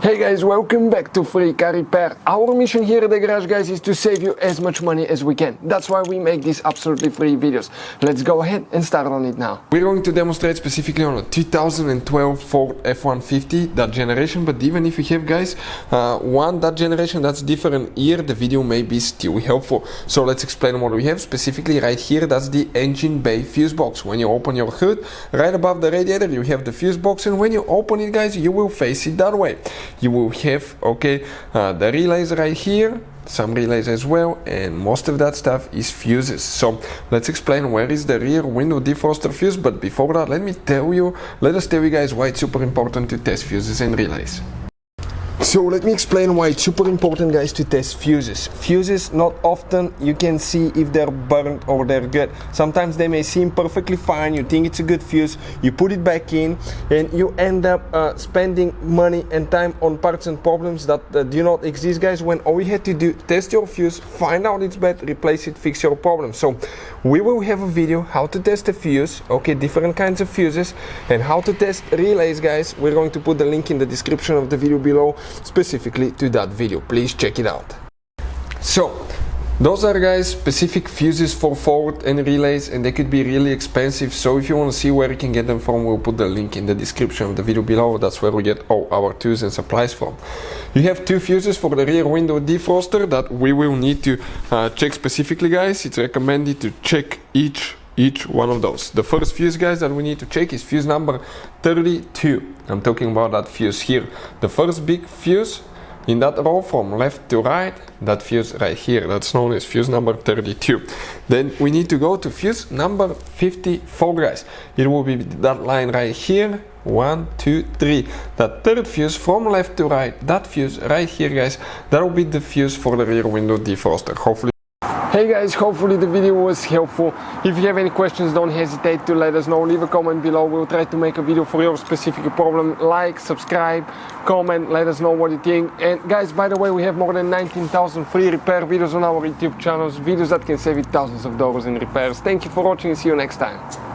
Hey guys, welcome back to Free Car Repair. Our mission here at the garage, guys, is to save you as much money as we can. That's why we make these absolutely free videos. Let's go ahead and start on it now. We're going to demonstrate specifically on a 2012 Ford F-150, that generation, but even if you have, guys, that generation that's different year, the video may be still helpful. So let's explain what we have. Specifically right here, that's the engine bay fuse box. When you open your hood, right above the radiator, you have the fuse box, and when you open it, guys, you will face it that way. You will have the relays right here, some relays as well, and most of that stuff is fuses. So let's explain where is the rear window defroster fuse. But before that, let us tell you guys why it's super important to test fuses and relays. So let me explain why it's super important, guys, to test fuses. Fuses, not often you can see if they're burnt or they're good. Sometimes they may seem perfectly fine, you think it's a good fuse, you put it back in, and you end up spending money and time on parts and problems that do not exist, guys, when all you had to do, test your fuse, find out it's bad, replace it, fix your problem. So we will have a video how to test a fuse, different kinds of fuses, and how to test relays, guys. We're going to put the link in the description of the video below, specifically to that video. Please check it out. So those are, guys, specific fuses for Ford and relays, and they could be really expensive. So if you want to see where you can get them from, we'll put the link in the description of the video below. That's where we get all our tools and supplies from. You have two fuses for the rear window defroster that we will need to check specifically, guys. It's recommended to check each one of those. The first fuse, guys, that we need to check is fuse number 32. I'm talking about that fuse here, the first big fuse in that row from left to right, that fuse right here, that's known as fuse number 32. Then we need to go to fuse number 54, guys. It will be that line right here, 1, 2, 3, that third fuse from left to right, that fuse right here, guys, that will be the fuse for the rear window defroster. Hey guys, hopefully the video was helpful. If you have any questions, don't hesitate to let us know. Leave a comment below. We'll try to make a video for your specific problem. Like, subscribe, comment, let us know what you think. And guys, by the way, we have more than 19,000 free repair videos on our YouTube channels, videos that can save you thousands of dollars in repairs. Thank you for watching and see you next time.